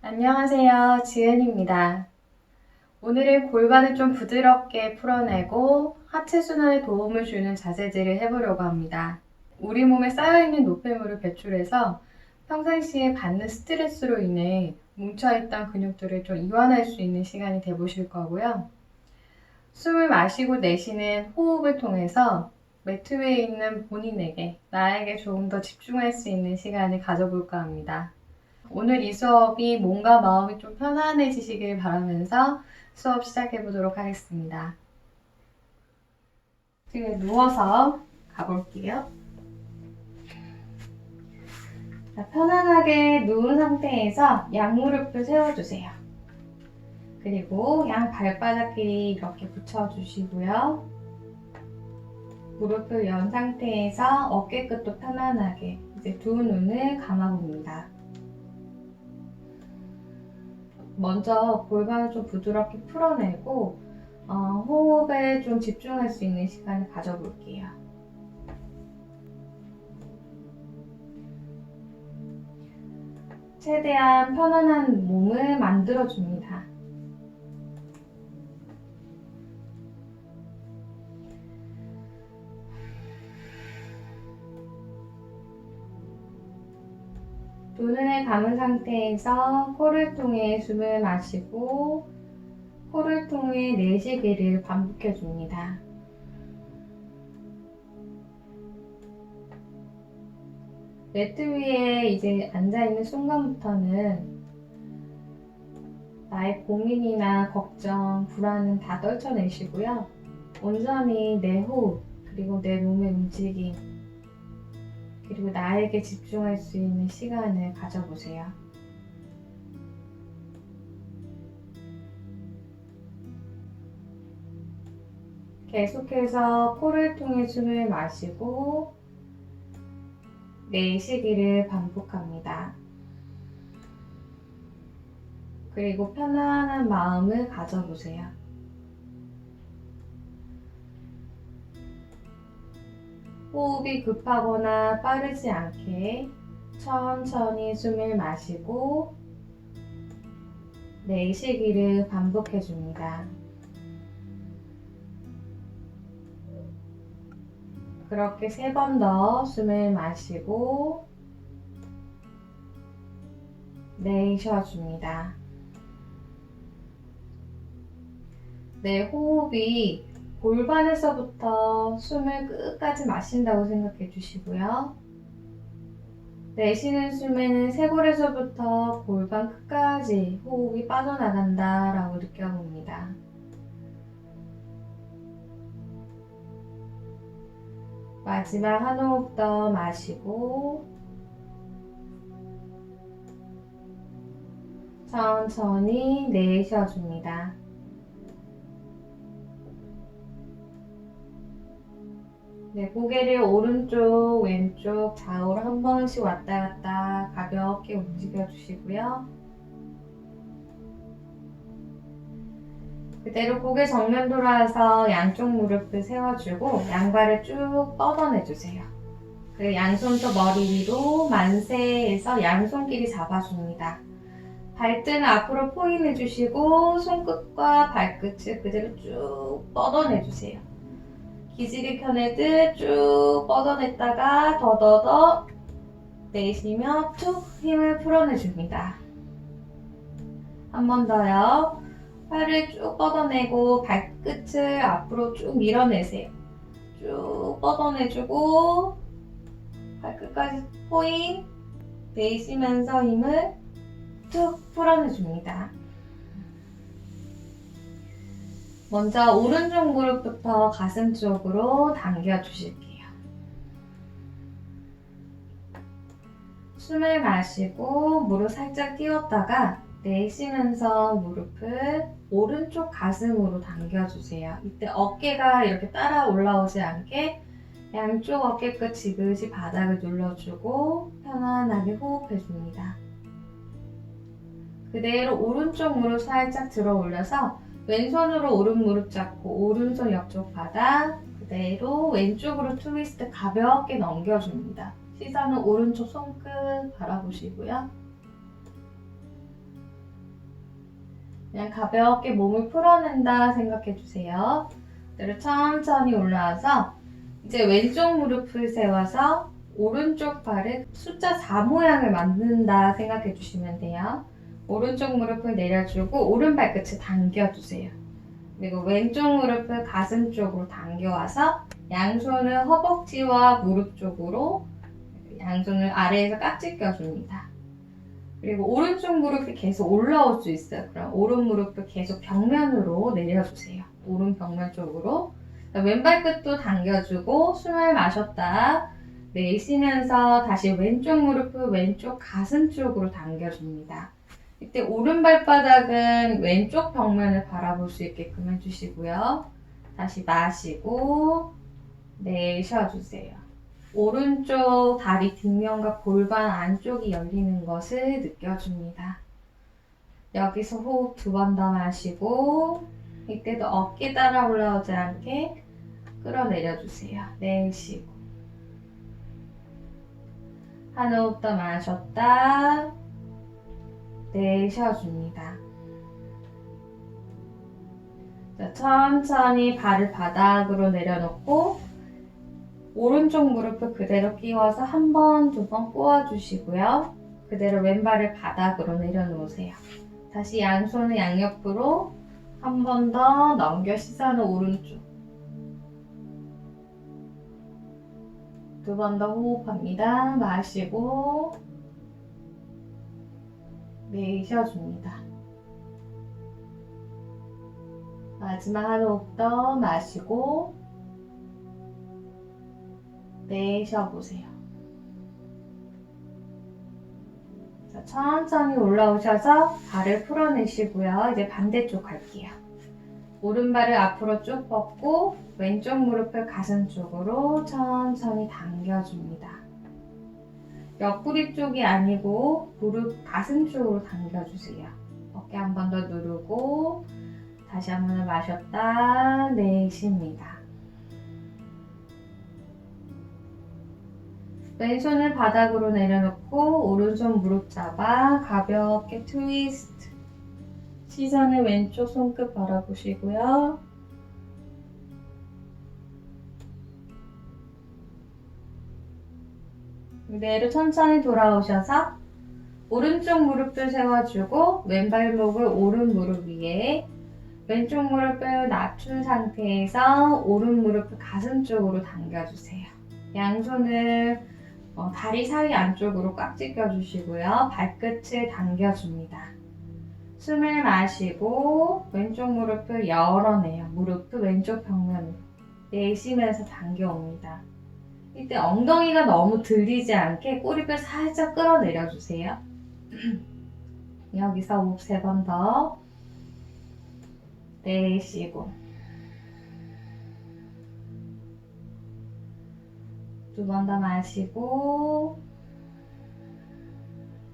안녕하세요. 지은입니다. 오늘은 골반을 좀 부드럽게 풀어내고 하체 순환에 도움을 주는 자세들을 해보려고 합니다. 우리 몸에 쌓여있는 노폐물을 배출해서 평상시에 받는 스트레스로 인해 뭉쳐있던 근육들을 좀 이완할 수 있는 시간이 되보실 거고요. 숨을 마시고 내쉬는 호흡을 통해서 매트 위에 있는 본인에게, 나에게 조금 더 집중할 수 있는 시간을 가져볼까 합니다. 오늘 이 수업이 몸과 마음이 좀 편안해지시길 바라면서 수업 시작해 보도록 하겠습니다. 지금 누워서 가볼게요. 자, 편안하게 누운 상태에서 양무릎을 세워주세요. 그리고 양 발바닥끼리 이렇게 붙여주시고요. 무릎을 연 상태에서 어깨끝도 편안하게 이제 두 눈을 감아봅니다. 먼저 골반을 좀 부드럽게 풀어내고 호흡에 좀 집중할 수 있는 시간을 가져볼게요. 최대한 편안한 몸을 만들어줍니다. 두 눈을 감은 상태에서 코를 통해 숨을 마시고 코를 통해 내쉬기를 반복해줍니다. 매트 위에 이제 앉아있는 순간부터는 나의 고민이나 걱정, 불안은 다 떨쳐내시고요. 온전히 내 호흡, 그리고 내 몸의 움직임, 그리고 나에게 집중할 수 있는 시간을 가져보세요. 계속해서 코를 통해 숨을 마시고 내쉬기를 반복합니다. 그리고 편안한 마음을 가져보세요. 호흡이 급하거나 빠르지 않게 천천히 숨을 마시고 내쉬기를 반복해줍니다. 그렇게 3번 더 숨을 마시고 내쉬어줍니다. 내 호흡이 골반에서부터 숨을 끝까지 마신다고 생각해 주시고요. 내쉬는 숨에는 쇄골에서부터 골반 끝까지 호흡이 빠져나간다 라고 느껴봅니다. 마지막 한 호흡 더 마시고 천천히 내쉬어줍니다. 네, 고개를 오른쪽, 왼쪽, 좌우로 한 번씩 왔다 갔다 가볍게 움직여 주시고요. 그대로 고개 정면 돌아서 양쪽 무릎을 세워주고 양발을 쭉 뻗어내주세요. 그리고 양손도 머리 위로 만세해서 양손끼리 잡아줍니다. 발등을 앞으로 포인해주시고 손끝과 발끝을 그대로 쭉 뻗어내주세요. 기지개 켜내듯 쭉 뻗어냈다가 더더더 내쉬며 툭 힘을 풀어내줍니다. 한 번 더요. 팔을 쭉 뻗어내고 발끝을 앞으로 쭉 밀어내세요. 쭉 뻗어내주고 발끝까지 포인 내쉬면서 힘을 툭 풀어내줍니다. 먼저 오른쪽 무릎부터 가슴 쪽으로 당겨주실게요. 숨을 마시고 무릎 살짝 띄웠다가 내쉬면서 무릎을 오른쪽 가슴으로 당겨주세요. 이때 어깨가 이렇게 따라 올라오지 않게 양쪽 어깨끝 지그시 바닥을 눌러주고 편안하게 호흡해줍니다. 그대로 오른쪽 무릎 살짝 들어 올려서 왼손으로 오른 무릎 잡고 오른손 옆쪽 바닥 그대로 왼쪽으로 트위스트 가볍게 넘겨줍니다. 시선은 오른쪽 손끝 바라보시고요. 그냥 가볍게 몸을 풀어낸다 생각해 주세요. 그대로 천천히 올라와서 이제 왼쪽 무릎을 세워서 오른쪽 발을 숫자 4 모양을 만든다 생각해 주시면 돼요. 오른쪽 무릎을 내려주고 오른 발끝을 당겨주세요. 그리고 왼쪽 무릎을 가슴 쪽으로 당겨와서 양손을 허벅지와 무릎 쪽으로 양손을 아래에서 깍지 껴줍니다. 그리고 오른쪽 무릎이 계속 올라올 수 있어요. 그럼 오른 무릎을 계속 벽면으로 내려주세요. 오른 벽면 쪽으로. 왼발 끝도 당겨주고 숨을 마셨다 내쉬면서 다시 왼쪽 무릎을 왼쪽 가슴 쪽으로 당겨줍니다. 이때 오른 발바닥은 왼쪽 벽면을 바라볼 수 있게끔 해주시고요. 다시 마시고 내쉬어주세요. 오른쪽 다리 뒷면과 골반 안쪽이 열리는 것을 느껴줍니다. 여기서 호흡 2번 더 마시고 이때도 어깨 따라 올라오지 않게 끌어내려주세요. 내쉬고 한 호흡 더 마셨다 내쉬어줍니다. 자, 천천히 발을 바닥으로 내려놓고 오른쪽 무릎을 그대로 끼워서 한 번, 2번 꼬아주시고요. 그대로 왼발을 바닥으로 내려놓으세요. 다시 양손을 양옆으로 한 번 더 넘겨 시선을 오른쪽. 2번 더 호흡합니다. 마시고 내쉬어줍니다. 마지막 한 호흡 더 마시고 내쉬어보세요. 자, 천천히 올라오셔서 발을 풀어내시고요. 이제 반대쪽 갈게요. 오른발을 앞으로 쭉 뻗고 왼쪽 무릎을 가슴 쪽으로 천천히 당겨줍니다. 옆구리 쪽이 아니고 무릎 가슴 쪽으로 당겨주세요. 어깨 한 번 더 누르고 다시 한 번 더 마셨다 내쉽니다. 왼손을 바닥으로 내려놓고 오른손 무릎 잡아 가볍게 트위스트. 시선을 왼쪽 손끝 바라보시고요. 그대로 천천히 돌아오셔서 오른쪽 무릎을 세워주고 왼발목을 오른 무릎 위에 왼쪽 무릎을 낮춘 상태에서 오른 무릎을 가슴 쪽으로 당겨주세요. 양손을 다리 사이 안쪽으로 깍지 껴주시고요. 발끝을 당겨줍니다. 숨을 마시고 왼쪽 무릎을 열어내요. 무릎을 왼쪽 벽면으로 내쉬면서 당겨옵니다. 이때 엉덩이가 너무 들리지 않게 꼬리뼈 살짝 끌어내려주세요. 여기서 호흡 3번 더 내쉬고 2번 더 마시고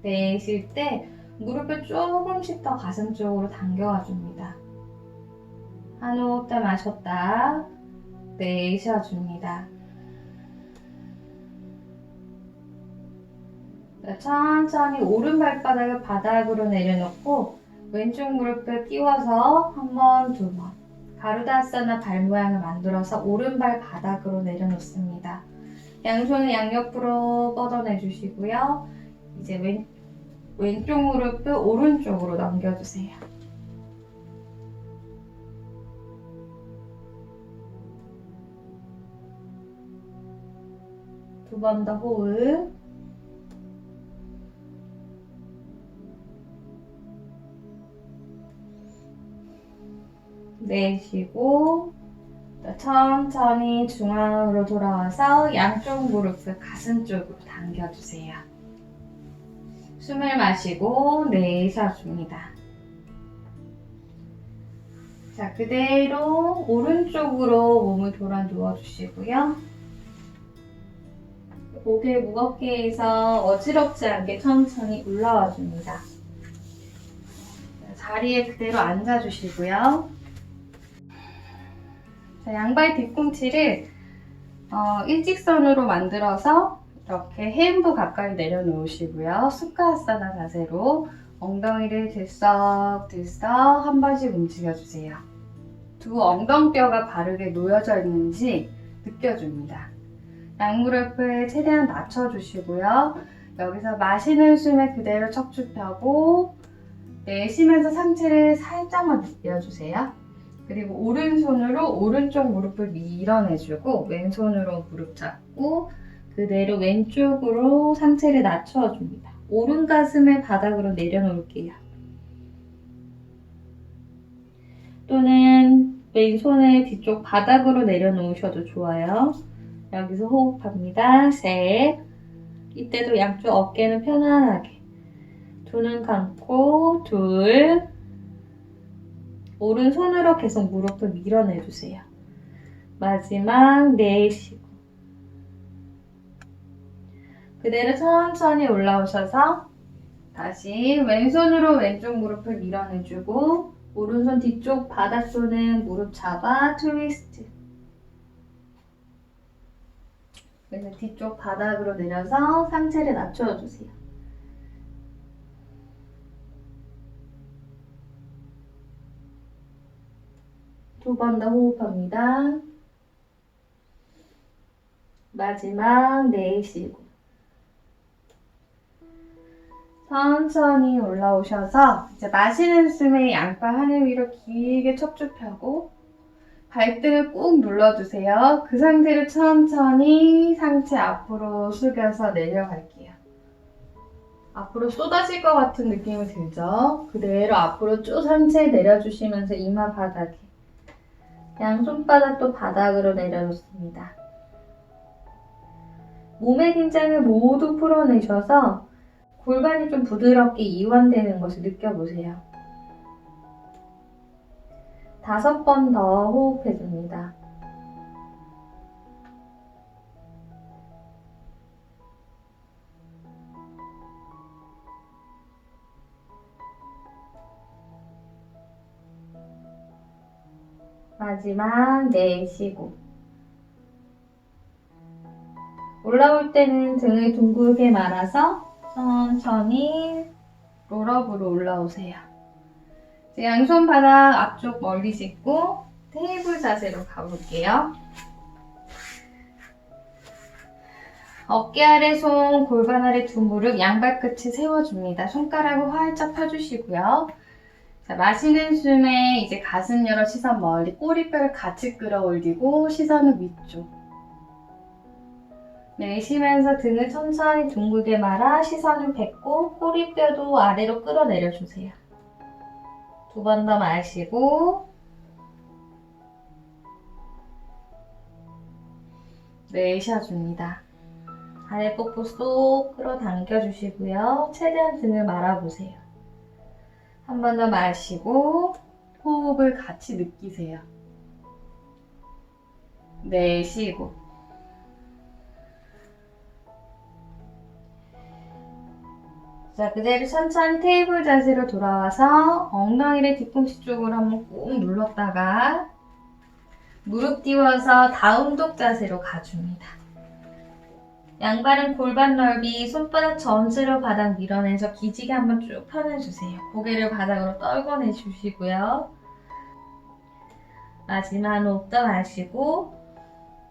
내쉴 때 무릎을 조금씩 더 가슴 쪽으로 당겨와 줍니다. 한 호흡 더 마셨다 내쉬어줍니다. 천천히 오른 발바닥을 바닥으로 내려놓고 왼쪽 무릎을 끼워서 한 번, 2번 가루다아사나 발 모양을 만들어서 오른발 바닥으로 내려놓습니다. 양손을 양옆으로 뻗어내 주시고요. 이제 왼쪽 무릎을 오른쪽으로 넘겨주세요. 두 번 더 호흡. 내쉬고 천천히 중앙으로 돌아와서 양쪽 무릎을 가슴 쪽으로 당겨주세요. 숨을 마시고 내쉬어줍니다. 자, 그대로 오른쪽으로 몸을 돌아 누워주시고요. 고개 무겁게 해서 어지럽지 않게 천천히 올라와 줍니다. 자리에 그대로 앉아주시고요. 자, 양발 뒤꿈치를 일직선으로 만들어서 이렇게 해음부 가까이 내려놓으시고요. 수카아사나 자세로 엉덩이를 들썩들썩 한 번씩 움직여주세요. 두 엉덩뼈가 바르게 놓여져 있는지 느껴줍니다. 양무릎을 최대한 낮춰주시고요. 여기서 마시는 숨에 그대로 척추 펴고 내쉬면서 상체를 살짝만 늘려주세요. 그리고 오른손으로 오른쪽 무릎을 밀어내주고 왼손으로 무릎 잡고 그대로 왼쪽으로 상체를 낮춰줍니다. 오른 가슴을 바닥으로 내려놓을게요. 또는 왼손을 뒤쪽 바닥으로 내려놓으셔도 좋아요. 여기서 호흡합니다. 셋. 이때도 양쪽 어깨는 편안하게. 두 눈 감고 둘. 오른손으로 계속 무릎을 밀어내주세요. 마지막 내쉬고. 그대로 천천히 올라오셔서 다시 왼손으로 왼쪽 무릎을 밀어내주고 오른손 뒤쪽 바닥손은 무릎 잡아 트위스트. 그래서 뒤쪽 바닥으로 내려서 상체를 낮춰주세요. 두 번 더 호흡합니다. 마지막 내쉬고. 천천히 올라오셔서 이제 마시는 숨에 양팔 하늘 위로 길게 척추 펴고 발등을 꾹 눌러주세요. 그 상태로 천천히 상체 앞으로 숙여서 내려갈게요. 앞으로 쏟아질 것 같은 느낌이 들죠? 그대로 앞으로 쭉 상체 내려주시면서 이마 바닥에 양손바닥도 바닥으로 내려놓습니다. 몸의 긴장을 모두 풀어내셔서 골반이 좀 부드럽게 이완되는 것을 느껴보세요. 5번 더 호흡해줍니다. 마지막 내쉬고. 올라올 때는 등을 둥글게 말아서 천천히 롤업으로 올라오세요. 양손 바닥 앞쪽 멀리 짚고 테이블 자세로 가볼게요. 어깨 아래 손, 골반 아래 두 무릎, 양발 끝을 세워줍니다. 손가락을 활짝 펴주시고요. 자, 마시는 숨에 이제 가슴 열어 시선 멀리, 꼬리뼈를 같이 끌어올리고 시선은 위쪽. 내쉬면서 등을 천천히 둥글게 말아 시선을 뱉고 꼬리뼈도 아래로 끌어내려주세요. 두 번 더 마시고 내쉬어줍니다. 아래 복부 쏙 끌어당겨 주시고요. 최대한 등을 말아보세요. 한 번 더 마시고 호흡을 같이 느끼세요. 내쉬고. 자, 그대로 천천히 테이블 자세로 돌아와서 엉덩이를 뒤꿈치 쪽으로 한번 꾹 눌렀다가 무릎 띄워서 다운독 자세로 가줍니다. 양발은 골반 넓이, 손바닥 전체로 바닥 밀어내서 기지개 한번 쭉 펴내주세요. 고개를 바닥으로 떨궈내주시고요. 마지막 호흡 더 마시고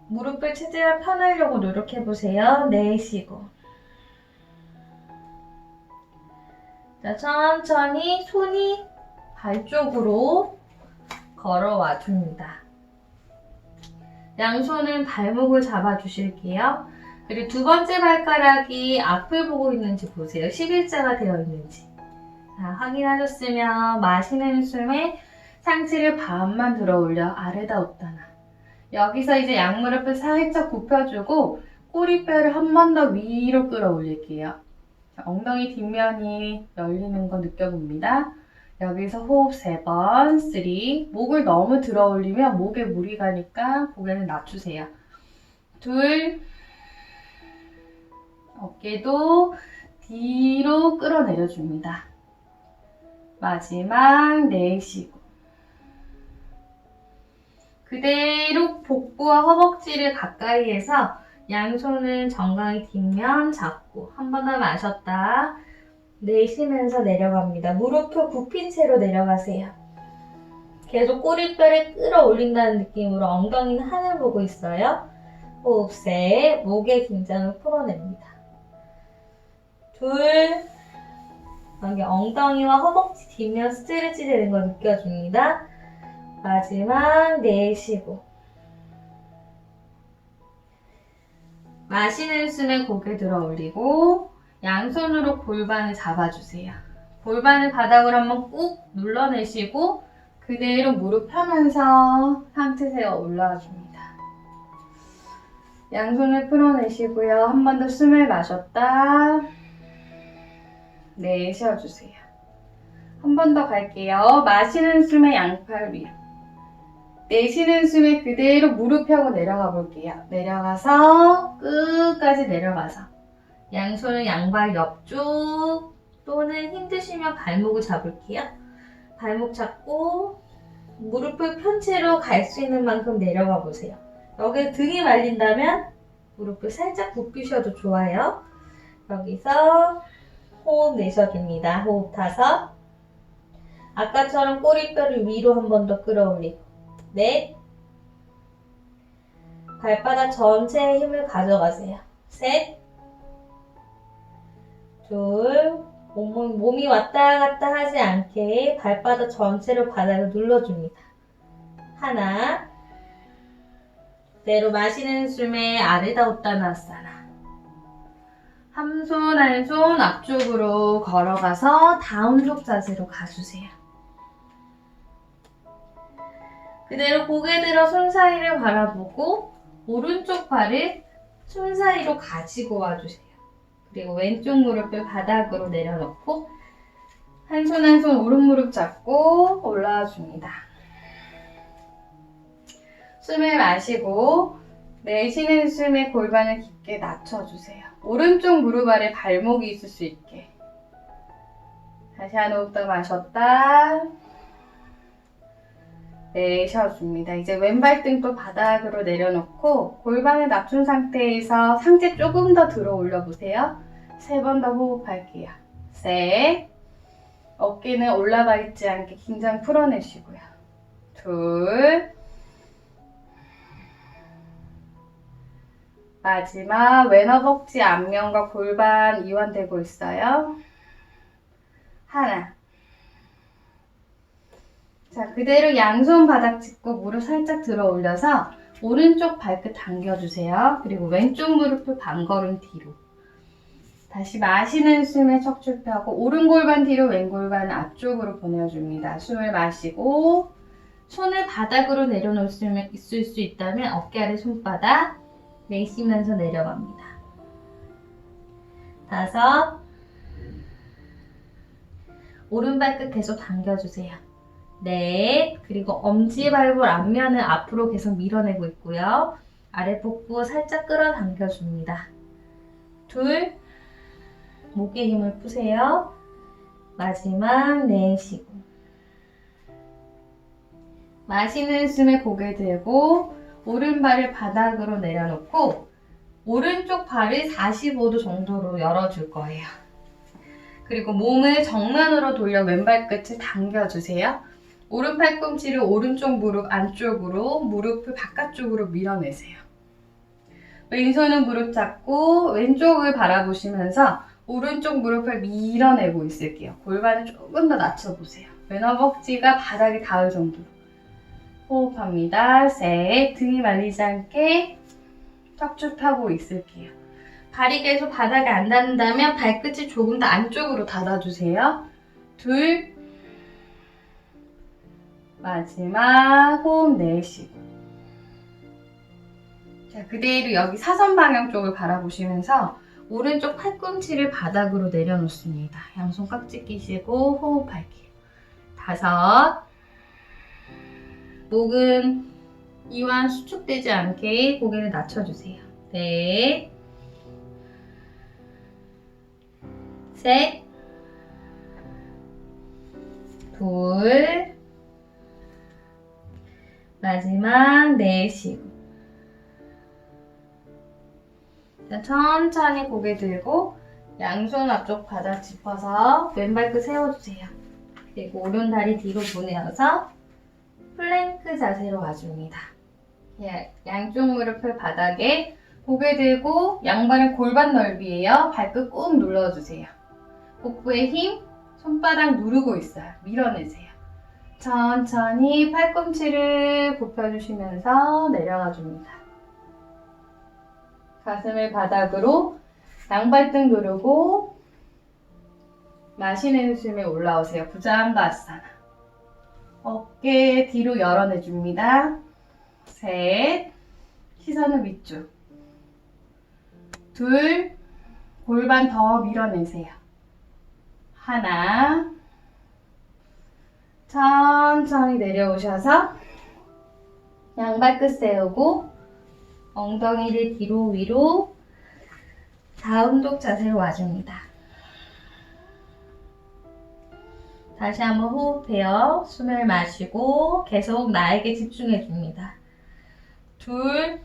무릎을 최대한 펴내려고 노력해보세요. 내쉬고. 자, 천천히 손이 발 쪽으로 걸어와 줍니다. 양손은 발목을 잡아주실게요. 그리고 두 번째 발가락이 앞을 보고 있는지 보세요. 11자가 되어 있는지. 자, 확인하셨으면 마시는 숨에 상체를 반만 들어 올려 아래다 웃다나. 여기서 이제 양무릎을 살짝 굽혀주고 꼬리뼈를 한 번 더 위로 끌어올릴게요. 엉덩이 뒷면이 열리는 거 느껴봅니다. 여기서 호흡 3번, 3. 목을 너무 들어 올리면 목에 무리 가니까 고개를 낮추세요. 2. 어깨도 뒤로 끌어내려줍니다. 마지막 내쉬고. 그대로 복부와 허벅지를 가까이 해서 양손은 정강이 뒷면 잡고 한 번 더 마셨다 내쉬면서 내려갑니다. 무릎을 굽힌 채로 내려가세요. 계속 꼬리뼈를 끌어올린다는 느낌으로 엉덩이는 하늘 보고 있어요. 호흡 셋, 목의 긴장을 풀어냅니다. 둘, 여기 엉덩이와 허벅지 뒷면 스트레치 되는 거 느껴줍니다. 마지막 내쉬고 마시는 숨에 고개 들어 올리고 양손으로 골반을 잡아주세요. 골반을 바닥으로 한번 꾹 눌러내시고 그대로 무릎 펴면서 상체 세워 올라와 줍니다. 양손을 풀어내시고요. 한 번 더 숨을 마셨다 내쉬어주세요. 한 번 더 갈게요. 마시는 숨에 양팔 위로, 내쉬는 숨에 그대로 무릎 펴고 내려가 볼게요. 내려가서 끝까지 내려가서 양손을 양발 옆쪽 또는 힘드시면 발목을 잡을게요. 발목 잡고 무릎을 편 채로 갈 수 있는 만큼 내려가 보세요. 여기 등이 말린다면 무릎을 살짝 굽히셔도 좋아요. 여기서 호흡 내셔줍니다. 호흡 타서 아까처럼 꼬리뼈를 위로 한 번 더 끌어올리고 넷, 발바닥 전체에 힘을 가져가세요. 셋, 둘, 몸이 왔다 갔다 하지 않게 발바닥 전체로 바닥을 눌러줍니다. 하나, 그대로 마시는 숨에 아르다 우타나사나. 한 손 한 손 앞쪽으로 걸어가서 다운독 자세로 가주세요. 그대로 고개 들어 손 사이를 바라보고 오른쪽 발을 손 사이로 가지고 와주세요. 그리고 왼쪽 무릎을 바닥으로 내려놓고 한 손 한 손 오른 무릎 잡고 올라와 줍니다. 숨을 마시고 내쉬는 숨에 골반을 깊게 낮춰주세요. 오른쪽 무릎 아래 발목이 있을 수 있게. 다시 한 호흡 더 마셨다 내쉬어줍니다. 이제 왼발등 또 바닥으로 내려놓고 골반을 낮춘 상태에서 상체 조금 더 들어 올려보세요. 3번 더 호흡할게요. 셋, 어깨는 올라가 있지 않게 긴장 풀어내시고요. 둘, 마지막 왼 허벅지 앞면과 골반 이완되고 있어요. 하나. 자, 그대로 양손 바닥 짚고 무릎 살짝 들어 올려서 오른쪽 발끝 당겨주세요. 그리고 왼쪽 무릎을 반걸음 뒤로. 다시 마시는 숨에 척추 펴고 오른 골반 뒤로 왼 골반 앞쪽으로 보내줍니다. 숨을 마시고 손을 바닥으로 내려놓을 수 있을 수 있다면 어깨 아래 손바닥 내쉬면서 내려갑니다. 5, 오른발끝 계속 당겨주세요. 넷, 그리고 엄지발볼 앞면을 앞으로 계속 밀어내고 있고요. 아래 복부 살짝 끌어당겨줍니다. 2, 목에 힘을 푸세요. 마지막 내쉬고 마시는 숨에 고개 들고 오른발을 바닥으로 내려놓고 오른쪽 발을 45도 정도로 열어줄 거예요. 그리고 몸을 정면으로 돌려 왼발끝을 당겨주세요. 오른 팔꿈치를 오른쪽 무릎 안쪽으로, 무릎을 바깥쪽으로 밀어내세요. 왼손은 무릎 잡고 왼쪽을 바라보시면서 오른쪽 무릎을 밀어내고 있을게요. 골반을 조금 더 낮춰보세요. 왼 허벅지가 바닥에 닿을 정도로. 호흡합니다. 셋, 등이 말리지 않게 척추 펴고 있을게요. 발이 계속 바닥에 안 닿는다면 발끝이 조금 더 안쪽으로 닫아주세요. 2, 마지막 호흡 내쉬고. 자, 그대로 여기 사선 방향 쪽을 바라보시면서 오른쪽 팔꿈치를 바닥으로 내려놓습니다. 양손 깍지 끼시고 호흡할게요. 5, 목은 이완 수축되지 않게 고개를 낮춰주세요. 넷, 셋, 둘, 마지막 내쉬고. 천천히 고개 들고 양손 앞쪽 바닥 짚어서 왼발끝 세워주세요. 그리고 오른다리 뒤로 보내어서 플랭크 자세로 와줍니다. 양쪽 무릎을 바닥에 고개 들고 양발은 골반 넓이에요. 발끝 꾹 눌러주세요. 복부에 힘, 손바닥 누르고 있어요. 밀어내세요. 천천히 팔꿈치를 굽혀주시면서 내려가 줍니다. 가슴을 바닥으로 양발등 누르고 마시는 숨에 올라오세요. 부장가아사나. 어깨 뒤로 열어내줍니다. 셋, 시선은 위쪽. 둘, 골반 더 밀어내세요. 하나, 천천히 내려오셔서 양발끝 세우고 엉덩이를 뒤로 위로 다운독 자세로 와줍니다. 다시 한번 호흡해요. 숨을 마시고 계속 나에게 집중해 줍니다. 둘,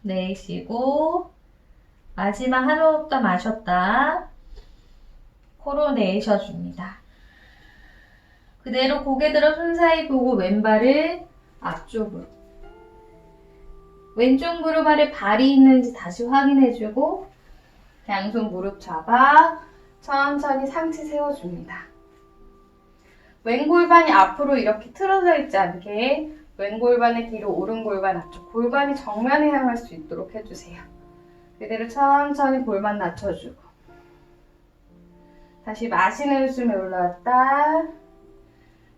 내쉬고 마지막 한 호흡 더 마셨다. 코로 내쉬어줍니다. 그대로 고개 들어 손 사이 보고 왼발을 앞쪽으로. 왼쪽 무릎 아래 발이 있는지 다시 확인해주고 양손 무릎 잡아 천천히 상체 세워줍니다. 왼골반이 앞으로 이렇게 틀어져 있지 않게 왼골반의 뒤로 오른골반 앞쪽, 골반이 정면에 향할 수 있도록 해주세요. 그대로 천천히 골반 낮춰주고 다시 마시는 숨에 올라왔다.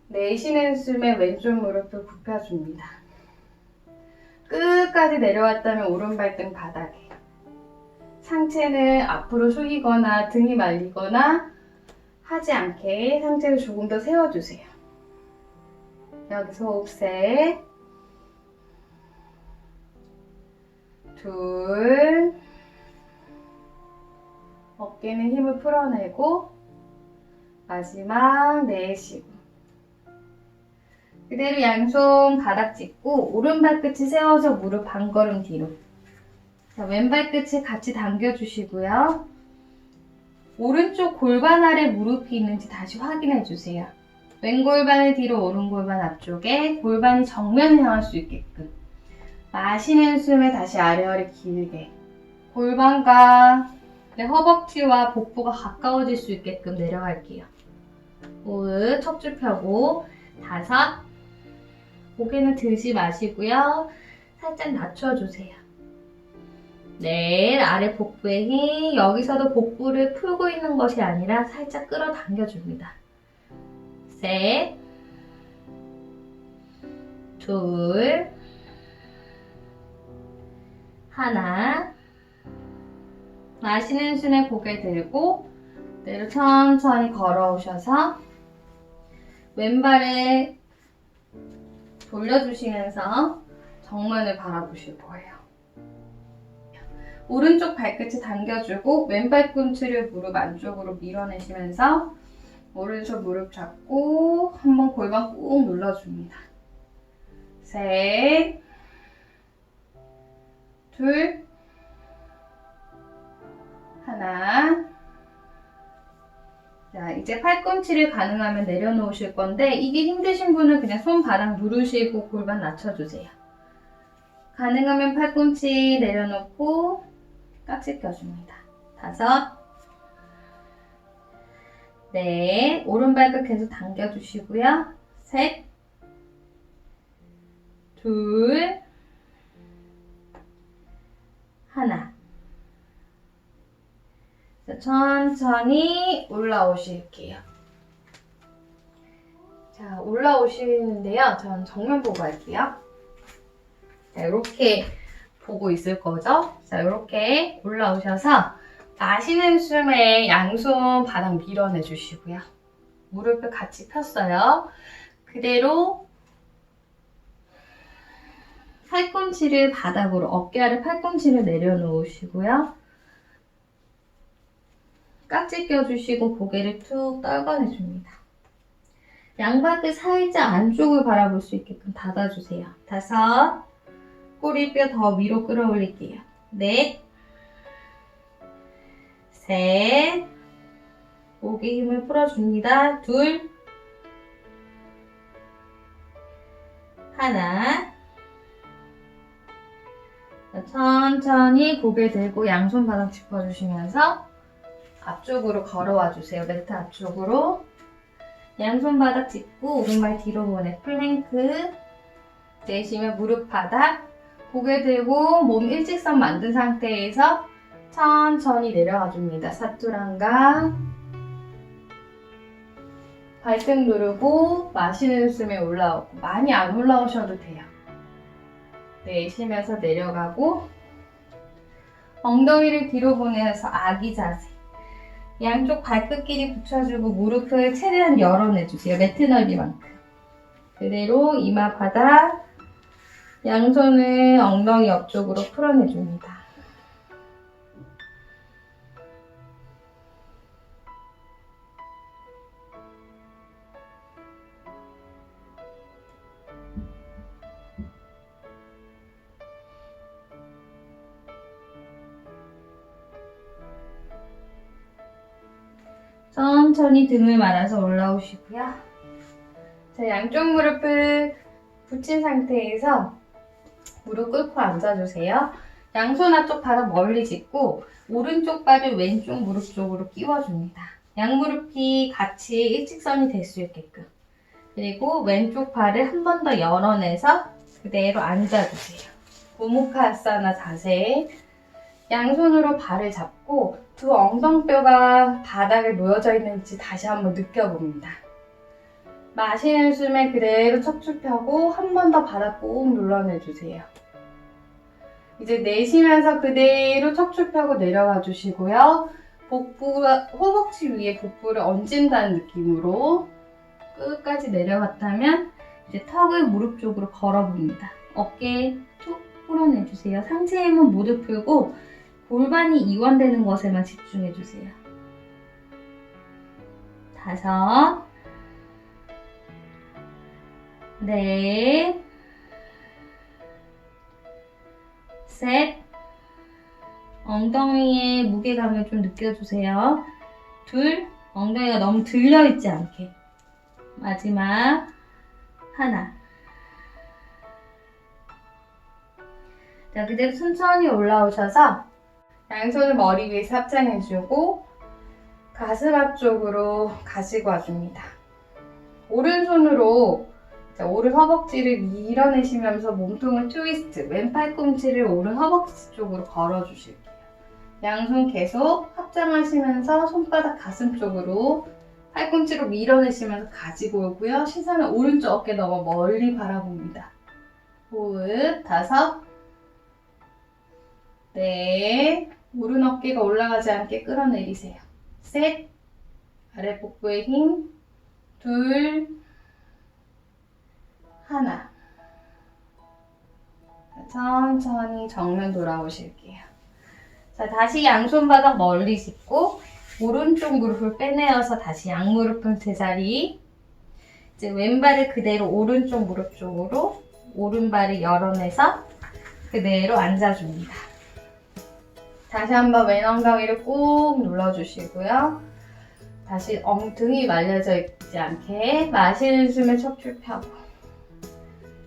내쉬는 숨에 왼쪽 무릎을 굽혀줍니다. 끝까지 내려왔다면 오른발등 바닥에. 상체는 앞으로 숙이거나 등이 말리거나 하지 않게 상체를 조금 더 세워주세요. 여기서 호흡 셋, 둘, 어깨는 힘을 풀어내고 마지막 내쉬고 그대로 양손 바닥 짚고 오른발끝이 세워서 무릎 반 걸음 뒤로. 자, 왼발끝을 같이 당겨주시고요. 오른쪽 골반 아래 무릎이 있는지 다시 확인해 주세요. 왼골반을 뒤로 오른골반 앞쪽에 골반이 정면 향할 수 있게끔. 마시는 숨에 다시 아래허리 길게. 골반과 내 허벅지와 복부가 가까워질 수 있게끔 내려갈게요. 호흡 척추 펴고 다섯. 고개는 들지 마시고요. 살짝 낮춰주세요. 넷, 아래 복부에 힘. 여기서도 복부를 풀고 있는 것이 아니라 살짝 끌어당겨줍니다. 셋, 둘, 하나. 마시는 숨에 고개 들고 그대로 천천히 걸어오셔서 왼발을 돌려주시면서 정면을 바라보실 거예요. 오른쪽 발끝을 당겨주고 왼발 꿈치를 무릎 안쪽으로 밀어내시면서 오른손 무릎 잡고 한번 골반 꾹 눌러줍니다. 셋, 둘, 하나. 자, 이제 팔꿈치를 가능하면 내려놓으실 건데 이게 힘드신 분은 그냥 손바닥 누르시고 골반 낮춰주세요. 가능하면 팔꿈치 내려놓고 깍지 껴줍니다. 다섯, 넷, 오른발끝 계속 당겨주시고요. 셋, 둘, 하나. 자, 천천히 올라오실게요. 자, 올라오시는데요. 전 정면 보고 할게요. 자, 이렇게 보고 있을 거죠? 자, 이렇게 올라오셔서 마시는 숨에 양손 바닥 밀어내 주시고요. 무릎을 같이 폈어요. 그대로 팔꿈치를 바닥으로, 어깨 아래 팔꿈치를 내려놓으시고요. 깍지 껴주시고 고개를 툭 떨궈내줍니다. 양발끝 살짝 안쪽을 바라볼 수 있게끔 닫아주세요. 다섯, 꼬리뼈 더 위로 끌어올릴게요. 넷, 셋. 목에 힘을 풀어줍니다. 둘. 하나. 자, 천천히 고개 들고 양손 바닥 짚어주시면서 앞쪽으로 걸어와 주세요. 매트 앞쪽으로. 양손 바닥 짚고 오른발 뒤로 보내 플랭크. 내쉬면 무릎 바닥. 고개 들고 몸 일직선 만든 상태에서 천천히 내려가 줍니다. 사투란가. 발등 누르고 마시는 숨에 올라오고 많이 안 올라오셔도 돼요. 내쉬면서 내려가고 엉덩이를 뒤로 보내서 아기 자세. 양쪽 발끝 길이 붙여주고 무릎을 최대한 열어내주세요. 매트 넓이만큼. 그대로 이마 바닥. 양손을 엉덩이 옆쪽으로 풀어내줍니다. 천천히 등을 말아서 올라오시고요. 자, 양쪽 무릎을 붙인 상태에서 무릎 꿇고 앉아주세요. 양손 앞쪽 바닥 멀리 짚고 오른쪽 발을 왼쪽 무릎 쪽으로 끼워줍니다. 양무릎이 같이 일직선이 될 수 있게끔. 그리고 왼쪽 발을 한 번 더 열어내서 그대로 앉아주세요. 고무카아사나 자세. 양손으로 발을 잡고 두 엉덩뼈가 바닥에 놓여져 있는지 다시 한번 느껴봅니다. 마시는 숨에 그대로 척추 펴고 한 번 더 바닥 꾹 눌러내주세요. 이제 내쉬면서 그대로 척추 펴고 내려가 주시고요. 허벅지 위에 복부를 얹은다는 느낌으로 끝까지 내려갔다면 이제 턱을 무릎 쪽으로 걸어봅니다. 어깨 툭 풀어내주세요. 상체 힘은 모두 풀고 골반이 이완되는 것에만 집중해주세요. 5, 넷, 셋. 엉덩이에 무게감을 좀 느껴주세요. 2, 엉덩이가 너무 들려있지 않게. 마지막 하나. 자, 그대로 천천히 올라오셔서 양손을 머리 위에서 합장해주고 가슴 앞쪽으로 가지고 와줍니다. 오른손으로 오른 허벅지를 밀어내시면서 몸통을 트위스트, 왼 팔꿈치를 오른 허벅지 쪽으로 걸어주실게요. 양손 계속 합장하시면서 손바닥 가슴 쪽으로 팔꿈치로 밀어내시면서 가지고 오고요. 시선은 오른쪽 어깨 너무 멀리 바라봅니다. 호흡 5, 넷, 오른 어깨가 올라가지 않게 끌어내리세요. 셋, 아래 복부에 힘, 2, 하나. 천천히 정면 돌아오실게요. 자, 다시 양손 바닥 멀리 짚고 오른쪽 무릎을 빼내어서 다시 양무릎은 제자리. 이제 왼발을 그대로 오른쪽 무릎 쪽으로 오른발을 열어내서 그대로 앉아줍니다. 다시 한번 왼 엉덩이를 꾹 눌러주시고요. 다시 등이 말려져 있지 않게 마시는 숨에 척추 펴고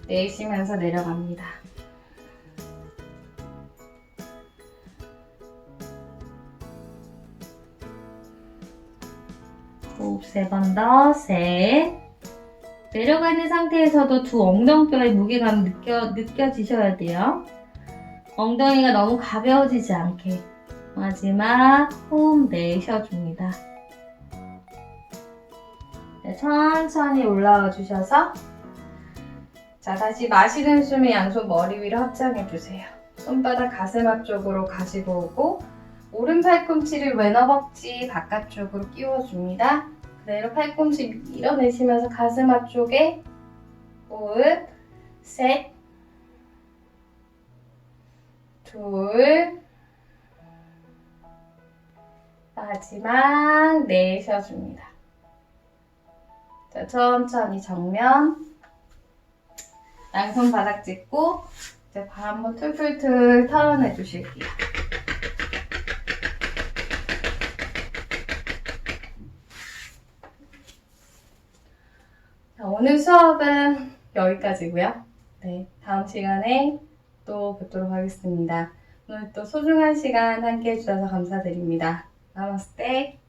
내쉬면서 내려갑니다. 호흡 3번 더. 셋. 내려가 있는 상태에서도 두 엉덩뼈의 무게감 느껴지셔야 돼요. 엉덩이가 너무 가벼워지지 않게. 마지막 호흡 내쉬어줍니다. 네, 천천히 올라와 주셔서 자, 다시 마시는 숨에 양손 머리 위로 합장해주세요. 손바닥 가슴 앞쪽으로 가지고 오고 오른 팔꿈치를 왼 허벅지 바깥쪽으로 끼워줍니다. 그대로 팔꿈치 밀어내시면서 가슴 앞쪽에 호흡 셋, 둘, 마지막 내쉬어줍니다. 자, 천천히 정면 양손 바닥 짚고 이제 발 한번 툴툴툴 털어내 주실게요. 오늘 수업은 여기까지고요. 네, 다음 시간에 또 뵙도록 하겠습니다. 오늘 또 소중한 시간 함께 해주셔서 감사드립니다. 나마스테.